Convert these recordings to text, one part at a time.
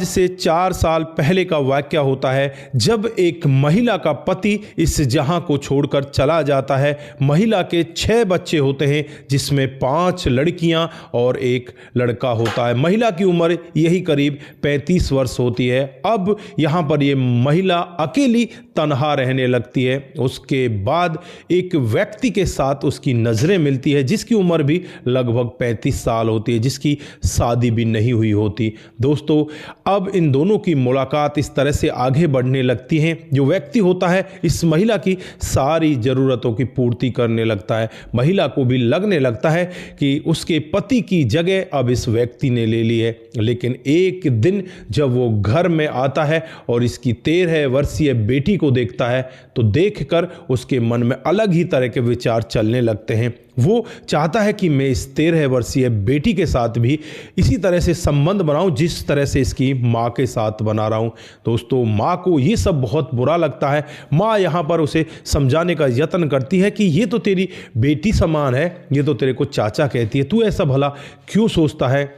से 4 साल पहले का वाकया होता है, जब एक महिला का पति इस जहां को छोड़कर चला जाता है। महिला के 6 बच्चे होते हैं, जिसमें 5 लड़कियां और 1 लड़का होता है। महिला की उम्र यही करीब 35 वर्ष होती है। अब यहां पर ये महिला अकेली तन्हा रहने लगती है। उसके बाद एक व्यक्ति के साथ उसकी नज़रें मिलती है, जिसकी उम्र भी लगभग 35 साल होती है, जिसकी शादी भी नहीं हुई होती। दोस्तों, अब इन दोनों की मुलाकात इस तरह से आगे बढ़ने लगती है। जो व्यक्ति होता है इस महिला की सारी ज़रूरतों की पूर्ति करने लगता है। महिला को भी लगने लगता है कि उसके पति की जगह अब इस व्यक्ति ने ले ली है। लेकिन एक दिन जब वो घर में आता है और इसकी 13 वर्षीय बेटी को देखता है, तो देखकर उसके मन में अलग ही तरह के विचार चलने लगते हैं। वो चाहता है कि मैं इस 13 वर्षीय बेटी के साथ भी इसी तरह से संबंध बनाऊं, जिस तरह से इसकी माँ के साथ बना रहा हूं। दोस्तों, माँ को ये सब बहुत बुरा लगता है। माँ यहाँ पर उसे समझाने का यत्न करती है कि ये तो तेरी बेटी समान है, ये तो तेरे को चाचा कहती है, तू ऐसा भला क्यों सोचता है।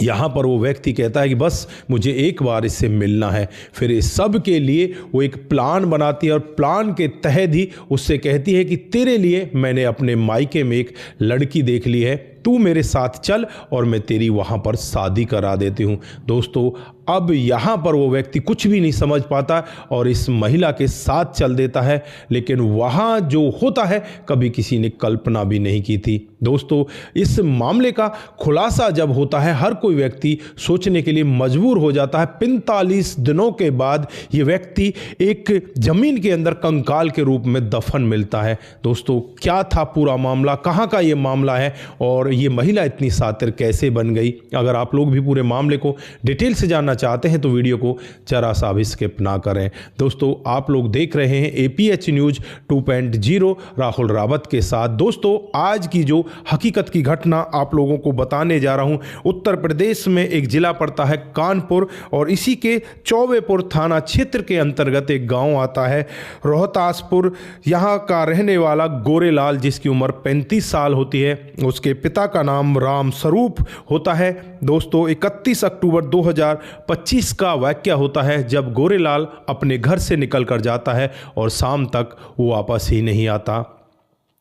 यहाँ पर वो व्यक्ति कहता है कि बस मुझे एक बार इससे मिलना है। फिर इस सब के लिए वो एक प्लान बनाती है और प्लान के तहत ही उससे कहती है कि तेरे लिए मैंने अपने मायके में एक लड़की देख ली है, तू मेरे साथ चल और मैं तेरी वहाँ पर शादी करा देती हूँ। दोस्तों, अब यहाँ पर वो व्यक्ति कुछ भी नहीं समझ पाता और इस महिला के साथ चल देता है। लेकिन वहाँ जो होता है कभी किसी ने कल्पना भी नहीं की थी। दोस्तों, इस मामले का खुलासा जब होता है, हर कोई व्यक्ति सोचने के लिए मजबूर हो जाता है। 45 दिनों के बाद ये व्यक्ति एक जमीन के अंदर कंकाल के रूप में दफन मिलता है। दोस्तों, क्या था पूरा मामला, कहाँ का ये मामला है और ये महिला इतनी शातिर कैसे बन गई? अगर आप लोग भी पूरे मामले को डिटेल से जानना चाहते हैं तो वीडियो को जरा सा भी स्किप ना करें। दोस्तों, आप लोग देख रहे हैं APH न्यूज 2.0 राहुल रावत के साथ। दोस्तों, आज की जो हकीकत की घटना आप लोगों को बताने जा रहा हूं, उत्तर प्रदेश में एक जिला पड़ता है कानपुर और इसी के चौबेपुर थाना क्षेत्र के अंतर्गत एक गांव आता है रोहतासपुर। यहां का रहने वाला गोरेलाल, जिसकी उम्र 35 साल होती है, उसके पिता का नाम राम स्वरूप होता है। दोस्तों, 31 अक्टूबर 2025 का वाकया होता है, जब गोरेलाल अपने घर से निकल कर जाता है और शाम तक वो वापस ही नहीं आता।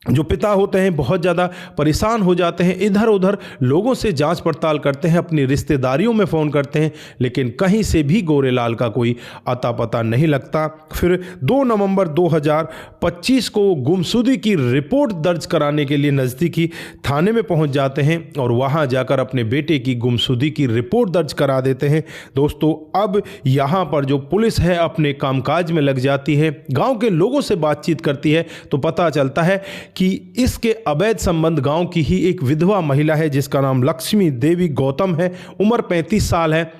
जो पिता होते हैं बहुत ज़्यादा परेशान हो जाते हैं, इधर उधर लोगों से जांच पड़ताल करते हैं, अपनी रिश्तेदारियों में फ़ोन करते हैं, लेकिन कहीं से भी गोरेलाल का कोई अता पता नहीं लगता। फिर 2 नवंबर 2025 को गुमशुदगी की रिपोर्ट दर्ज कराने के लिए नज़दीकी थाने में पहुंच जाते हैं और वहां जाकर अपने बेटे की गुमशुदगी की रिपोर्ट दर्ज करा देते हैं। दोस्तों, अब यहाँ पर जो पुलिस है अपने कामकाज में लग जाती है, गाँव के लोगों से बातचीत करती है, तो पता चलता है कि इसके अवैध संबंध गांव की ही एक विधवा महिला है, जिसका नाम लक्ष्मी देवी गौतम है, उम्र 35 साल है।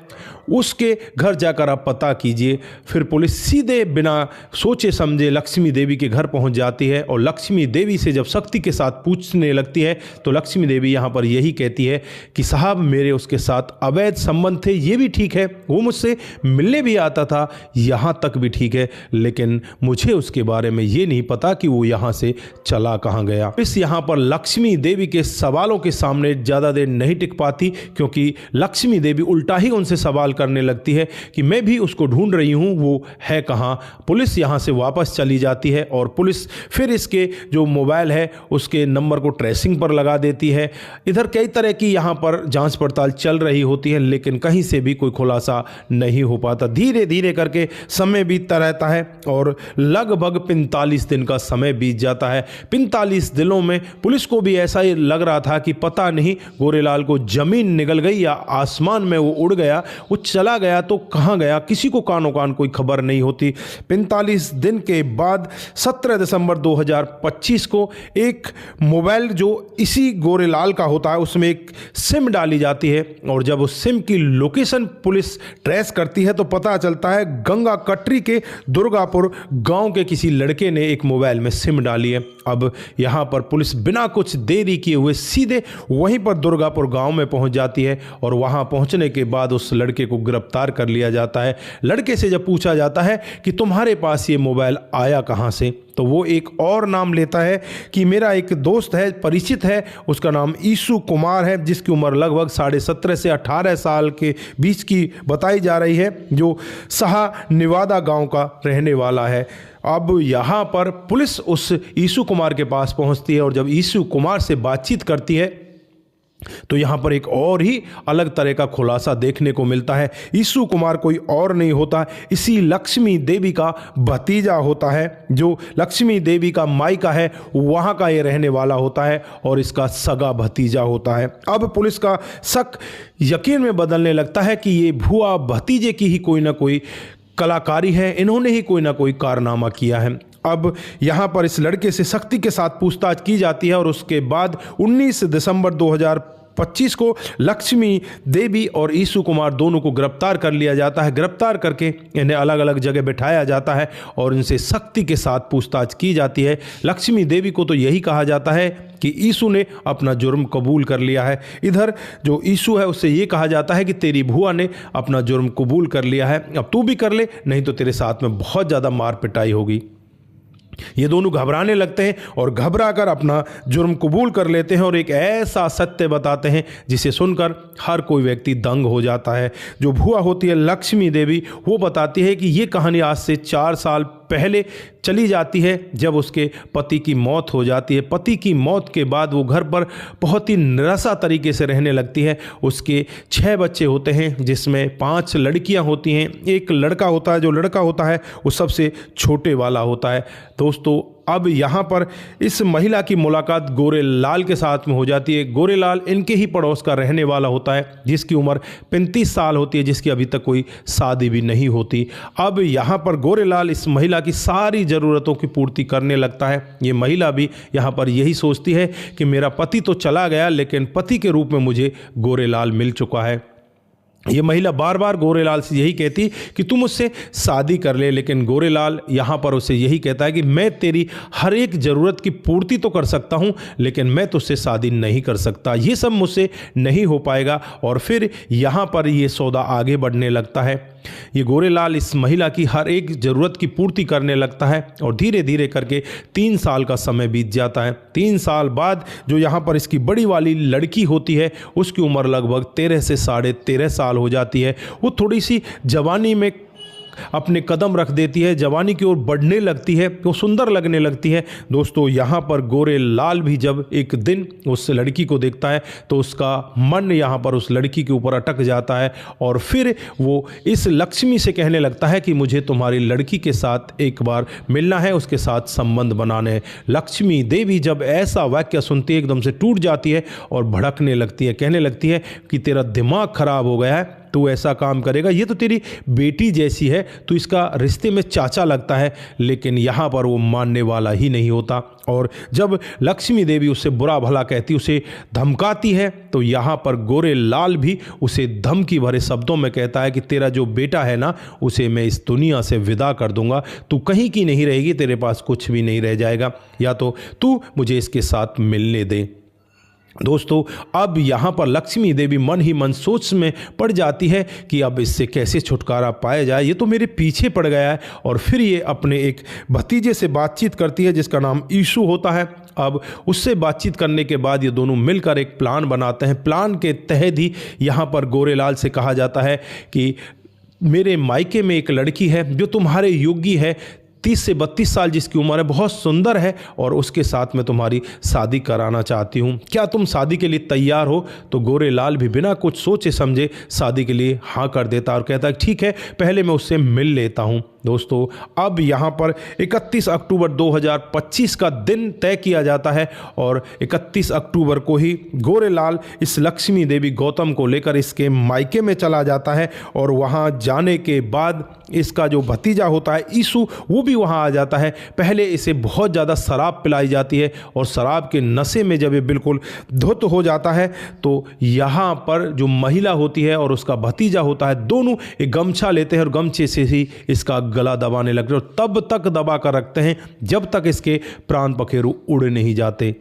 उसके घर जाकर आप पता कीजिए। फिर पुलिस सीधे बिना सोचे समझे लक्ष्मी देवी के घर पहुंच जाती है और लक्ष्मी देवी से जब सख्ती के साथ पूछने लगती है, तो लक्ष्मी देवी यहां पर यही कहती है कि साहब, मेरे उसके साथ अवैध संबंध थे, ये भी ठीक है, वो मुझसे मिलने भी आता था, यहां तक भी ठीक है, लेकिन मुझे उसके बारे में ये नहीं पता कि वो यहां से चला कहां गया। इस यहां पर लक्ष्मी देवी के सवालों के सामने ज़्यादा देर नहीं टिक पाती, क्योंकि लक्ष्मी देवी उल्टा ही उनसे सवाल करने लगती है कि मैं भी उसको ढूंढ रही हूं, वो है कहां। पुलिस यहां से वापस चली जाती है और पुलिस फिर इसके जो मोबाइल है उसके नंबर को ट्रेसिंग पर लगा देती है। इधर कई तरह की यहां पर जांच पड़ताल चल रही होती है, लेकिन कहीं से भी कोई खुलासा नहीं हो पाता। धीरे धीरे करके समय बीतता रहता है और लगभग 45 दिन का समय बीत जाता है। 45 दिनों में पुलिस को भी ऐसा ही लग रहा था कि पता नहीं गोरेलाल को जमीन निगल गई या आसमान में वो उड़ गया, वो चला गया तो कहाँ गया, किसी को कानो कान कोई खबर नहीं होती। 45 दिन के बाद 17 दिसंबर 2025 को एक मोबाइल जो इसी गोरेलाल का होता है उसमें एक सिम डाली जाती है और जब उस सिम की लोकेशन पुलिस ट्रेस करती है तो पता चलता है गंगा कटरी के दुर्गापुर गांव के किसी लड़के ने एक मोबाइल में सिम डाली है। अब यहाँ पर पुलिस बिना कुछ देरी किए हुए सीधे वहीं पर दुर्गापुर गांव में पहुंच जाती है और वहां पहुंचने के बाद उस लड़के को को गिरफ्तार कर लिया जाता है। लड़के से जब पूछा जाता है कि तुम्हारे पास ये मोबाइल आया कहाँ से, तो वो एक और नाम लेता है कि मेरा एक दोस्त है, परिचित है, उसका नाम ईशु कुमार है, जिसकी उम्र लगभग 17.5 से 18 साल के बीच की बताई जा रही है, जो सहा निवादा गांव का रहने वाला है। अब यहाँ पर पुलिस उस ईशु कुमार के पास पहुँचती है और जब ईशु कुमार से बातचीत करती है तो यहाँ पर एक और ही अलग तरह का खुलासा देखने को मिलता है। ईशु कुमार कोई और नहीं होता, इसी लक्ष्मी देवी का भतीजा होता है, जो लक्ष्मी देवी का मायका है वहाँ का ये रहने वाला होता है और इसका सगा भतीजा होता है। अब पुलिस का शक यकीन में बदलने लगता है कि ये भुआ भतीजे की ही कोई ना कोई कलाकारी है, इन्होंने ही कोई ना कोई कारनामा किया है। अब यहाँ पर इस लड़के से सख्ती के साथ पूछताछ की जाती है और उसके बाद 19 दिसंबर 2025 को लक्ष्मी देवी और ईशु कुमार दोनों को गिरफ्तार कर लिया जाता है। गिरफ्तार करके इन्हें अलग अलग जगह बिठाया जाता है और इनसे सख्ती के साथ पूछताछ की जाती है। लक्ष्मी देवी को तो यही कहा जाता है कि ईशु ने अपना जुर्म कबूल कर लिया है। इधर जो ईशु है उससे ये कहा जाता है कि तेरी भुआ ने अपना जुर्म कबूल कर लिया है, अब तू भी कर ले, नहीं तो तेरे साथ में बहुत ज़्यादा मार पिटाई होगी। ये दोनों घबराने लगते हैं और घबराकर अपना जुर्म कबूल कर लेते हैं और एक ऐसा सत्य बताते हैं जिसे सुनकर हर कोई व्यक्ति दंग हो जाता है। जो भुआ होती है लक्ष्मी देवी, वो बताती है कि ये कहानी आज से 4 साल पहले चली जाती है, जब उसके पति की मौत हो जाती है। पति की मौत के बाद वो घर पर बहुत ही निराशा तरीके से रहने लगती है। उसके 6 बच्चे होते हैं, जिसमें 5 लड़कियां होती हैं, एक लड़का होता है। जो लड़का होता है वो सबसे छोटे वाला होता है। दोस्तों, अब यहाँ पर इस महिला की मुलाकात गोरेलाल के साथ में हो जाती है। गोरेलाल इनके ही पड़ोस का रहने वाला होता है, जिसकी उम्र 35 साल होती है, जिसकी अभी तक कोई शादी भी नहीं होती। अब यहाँ पर गोरेलाल इस महिला की सारी ज़रूरतों की पूर्ति करने लगता है। ये महिला भी यहाँ पर यही सोचती है कि मेरा पति तो चला गया, लेकिन पति के रूप में मुझे गोरेलाल मिल चुका है। ये महिला बार बार गोरेलाल से यही कहती कि तू मुझसे शादी कर ले, लेकिन गोरेलाल यहाँ पर उसे यही कहता है कि मैं तेरी हर एक ज़रूरत की पूर्ति तो कर सकता हूँ, लेकिन मैं तुझसे शादी नहीं कर सकता, ये सब मुझसे नहीं हो पाएगा। और फिर यहाँ पर ये सौदा आगे बढ़ने लगता है। ये गोरेलाल इस महिला की हर एक ज़रूरत की पूर्ति करने लगता है और धीरे धीरे करके 3 साल का समय बीत जाता है। 3 साल बाद जो यहाँ पर इसकी बड़ी वाली लड़की होती है, उसकी उम्र लगभग 13 से 13.5 साल हो जाती है। वो थोड़ी सी जवानी में अपने कदम रख देती है, जवानी की ओर बढ़ने लगती है, वो सुंदर लगने लगती है। दोस्तों, यहाँ पर गोरेलाल भी जब एक दिन उस लड़की को देखता है तो उसका मन यहाँ पर उस लड़की के ऊपर अटक जाता है और फिर वो इस लक्ष्मी से कहने लगता है कि मुझे तुम्हारी लड़की के साथ एक बार मिलना है, उसके साथ संबंध बनाने हैं। लक्ष्मी देवी जब ऐसा वाक्य सुनती है, एकदम से टूट जाती है और भड़कने लगती है, कहने लगती है कि तेरा दिमाग खराब हो गया है, तू ऐसा काम करेगा, ये तो तेरी बेटी जैसी है, तू इसका रिश्ते में चाचा लगता है। लेकिन यहाँ पर वो मानने वाला ही नहीं होता और जब लक्ष्मी देवी उसे बुरा भला कहती, उसे धमकाती है, तो यहाँ पर गोरेलाल भी उसे धमकी भरे शब्दों में कहता है कि तेरा जो बेटा है ना, उसे मैं इस दुनिया से विदा कर दूंगा, तू कहीं की नहीं रहेगी, तेरे पास कुछ भी नहीं रह जाएगा, या तो तू मुझे इसके साथ मिलने दे। दोस्तों, अब यहाँ पर लक्ष्मी देवी मन ही मन सोच में पड़ जाती है कि अब इससे कैसे छुटकारा पाया जाए, ये तो मेरे पीछे पड़ गया है। और फिर ये अपने एक भतीजे से बातचीत करती है जिसका नाम ईशु होता है। अब उससे बातचीत करने के बाद ये दोनों मिलकर एक प्लान बनाते हैं। प्लान के तहत ही यहाँ पर गोरेलाल से कहा जाता है कि मेरे मायके में एक लड़की है जो तुम्हारे योग्य है, 30 से 32 साल जिसकी उम्र है, बहुत सुंदर है और उसके साथ मैं तुम्हारी शादी कराना चाहती हूँ, क्या तुम शादी के लिए तैयार हो? तो गोरेलाल भी बिना कुछ सोचे समझे शादी के लिए हाँ कर देता और कहता है ठीक है, पहले मैं उससे मिल लेता हूँ। दोस्तों, अब यहाँ पर 31 अक्टूबर 2025 का दिन तय किया जाता है और 31 अक्टूबर को ही गोरेलाल इस लक्ष्मी देवी गौतम को लेकर इसके मायके में चला जाता है और वहाँ जाने के बाद इसका जो भतीजा होता है ईशु, वो भी वहाँ आ जाता है। पहले इसे बहुत ज़्यादा शराब पिलाई जाती है और शराब के नशे में जब ये बिल्कुल धुत हो जाता है तो यहाँ पर जो महिला होती है और उसका भतीजा होता है, दोनों एक गमछा लेते हैं और गमछे से ही इसका गला दबाने लगते हैं और तब तक दबा कर रखते हैं जब तक इसके प्राण पखेरु उड़ नहीं जाते।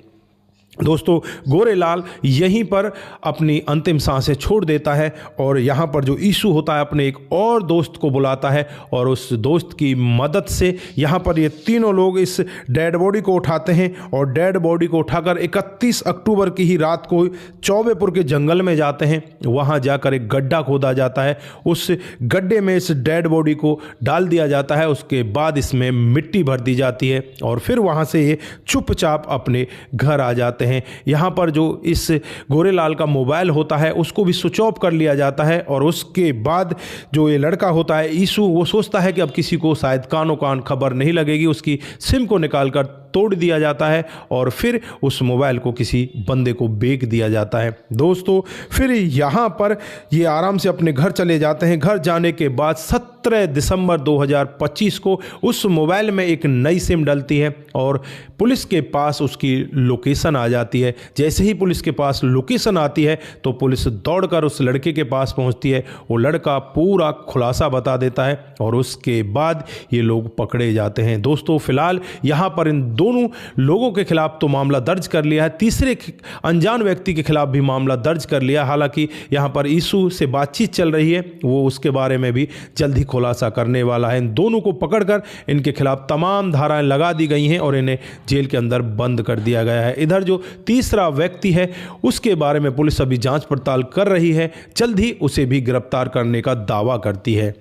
दोस्तों गोरेलाल यहीं पर अपनी अंतिम सांसें छोड़ देता है और यहाँ पर जो ईशु होता है अपने एक और दोस्त को बुलाता है और उस दोस्त की मदद से यहाँ पर ये तीनों लोग इस डेड बॉडी को उठाते हैं और डेड बॉडी को उठाकर 31 अक्टूबर की ही रात को चौबेपुर के जंगल में जाते हैं। वहाँ जाकर एक गड्ढा खोदा जाता है, उस गड्ढे में इस डेड बॉडी को डाल दिया जाता है। उसके बाद इसमें मिट्टी भर दी जाती है और फिर वहाँ से ये चुपचाप अपने घर आ जाते हैं। यहाँ पर जो इस गोरेलाल का मोबाइल होता है उसको भी स्विच ऑफ कर लिया जाता है और उसके बाद जो ये लड़का होता है ईशु, वो सोचता है कि अब किसी को शायद कानो कान खबर नहीं लगेगी। उसकी सिम को निकालकर तोड़ दिया जाता है और फिर उस मोबाइल को किसी बंदे को बेच दिया जाता है। दोस्तों फिर यहाँ पर ये आराम से अपने घर चले जाते हैं। घर जाने के बाद 17 दिसंबर 2025 को उस मोबाइल में एक नई सिम डलती है और पुलिस के पास उसकी लोकेशन आ जाती है। जैसे ही पुलिस के पास लोकेशन आती है तो पुलिस दौड़कर उस लड़के के पास पहुंचती है। वो लड़का पूरा खुलासा बता देता है और उसके बाद ये लोग पकड़े जाते हैं। दोस्तों फिलहाल यहाँ पर इन दोनों लोगों के खिलाफ तो मामला दर्ज कर लिया है, तीसरे अनजान व्यक्ति के खिलाफ भी मामला दर्ज कर लिया। हालांकि यहाँ पर ईशु से बातचीत चल रही है, वो उसके बारे में भी जल्द ही खुलासा करने वाला है। इन दोनों को पकड़कर इनके खिलाफ तमाम धाराएं लगा दी गई हैं और इन्हें जेल के अंदर बंद कर दिया गया है। इधर जो तीसरा व्यक्ति है उसके बारे में पुलिस अभी जांच पड़ताल कर रही है, जल्द ही उसे भी गिरफ्तार करने का दावा करती है।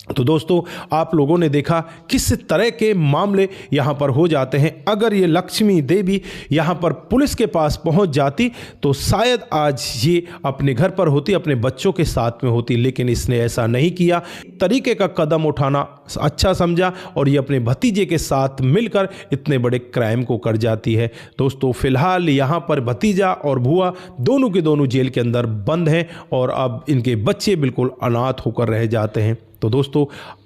तो दोस्तों आप लोगों ने देखा किस तरह के मामले यहाँ पर हो जाते हैं। अगर ये लक्ष्मी देवी यहाँ पर पुलिस के पास पहुँच जाती तो शायद आज ये अपने घर पर होती, अपने बच्चों के साथ में होती, लेकिन इसने ऐसा नहीं किया। तरीके का कदम उठाना अच्छा समझा और ये अपने भतीजे के साथ मिलकर इतने बड़े क्राइम को कर जाती है। दोस्तों फिलहाल यहाँ पर भतीजा और बुआ दोनों के दोनों जेल के अंदर बंद हैं और अब इनके बच्चे बिल्कुल अनाथ होकर रह जाते हैं। तो दोस्तों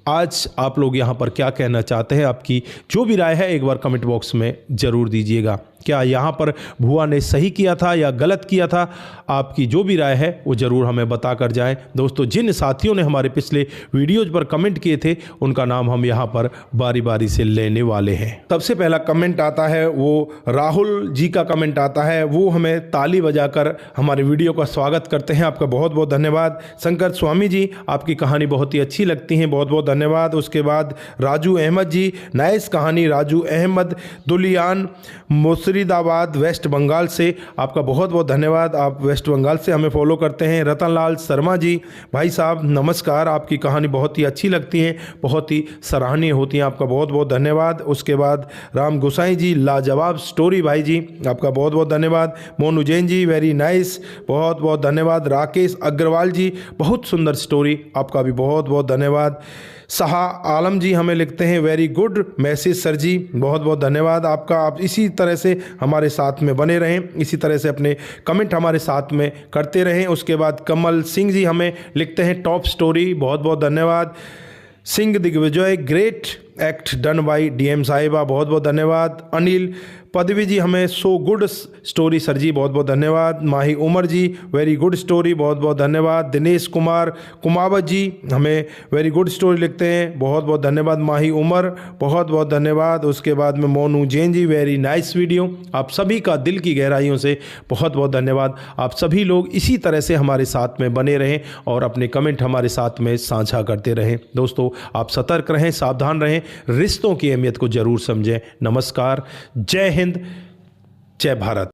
आज आप लोग यहाँ पर क्या कहना चाहते हैं? आपकी जो भी राय है एक बार कमेंट बॉक्स में ज़रूर दीजिएगा। क्या यहाँ पर भुआ ने सही किया था या गलत किया था? आपकी जो भी राय है वो ज़रूर हमें बता कर जाएं। दोस्तों जिन साथियों ने हमारे पिछले वीडियोज़ पर कमेंट किए थे उनका नाम हम यहाँ पर बारी बारी से लेने वाले हैं। सबसे पहला कमेंट आता है वो राहुल जी का कमेंट आता है, वो हमें ताली बजाकर हमारे वीडियो का स्वागत करते हैं। आपका बहुत बहुत धन्यवाद। शंकर स्वामी जी आपकी कहानी बहुत ही अच्छी लगती है, बहुत बहुत धन्यवाद। उसके बाद राजू अहमद जी, नाइस कहानी राजू अहमद, दुलियान मुर्शिदाबाद वेस्ट बंगाल से, आपका बहुत बहुत धन्यवाद। आप वेस्ट बंगाल से हमें फॉलो करते हैं। रतनलाल शर्मा जी, भाई साहब नमस्कार, आपकी कहानी बहुत ही अच्छी लगती है, बहुत ही सराहनीय होती है, आपका बहुत बहुत धन्यवाद। उसके बाद राम गोसाई जी, लाजवाब स्टोरी भाई जी, आपका बहुत बहुत धन्यवाद। मोनू जैन जी वेरी नाइस, बहुत बहुत धन्यवाद। राकेश अग्रवाल जी, बहुत सुंदर स्टोरी, आपका भी बहुत बहुत धन्यवाद। शाह आलम जी हमें लिखते हैं very good message sir ji, बहुत बहुत धन्यवाद आपका। आप इसी तरह से हमारे साथ में बने रहें, इसी तरह से अपने कमेंट हमारे साथ में करते रहें। उसके बाद कमल सिंह जी हमें लिखते हैं टॉप स्टोरी, बहुत बहुत धन्यवाद। Singh Digvijay great act done by DM साहिबा, बहुत बहुत धन्यवाद। अनिल पदवी जी हमें so good story sir ji, बहुत बहुत धन्यवाद। Mahi Umar ji very good story, बहुत बहुत धन्यवाद। दिनेश कुमार कुमावत जी हमें वेरी गुड स्टोरी लिखते हैं, बहुत बहुत धन्यवाद माही उमर, बहुत बहुत धन्यवाद। उसके बाद में Monu Jain ji very nice video, आप सभी का दिल की गहराइयों से बहुत बहुत धन्यवाद। आप सभी लोग इसी तरह से हमारे साथ में बने रहें और अपने कमेंट हमारे साथ में साझा करते रहें। दोस्तों आप सतर्क रहें, सावधान रहें, रिश्तों की अहमियत को जरूर समझें। नमस्कार, जय हिंद, जय भारत।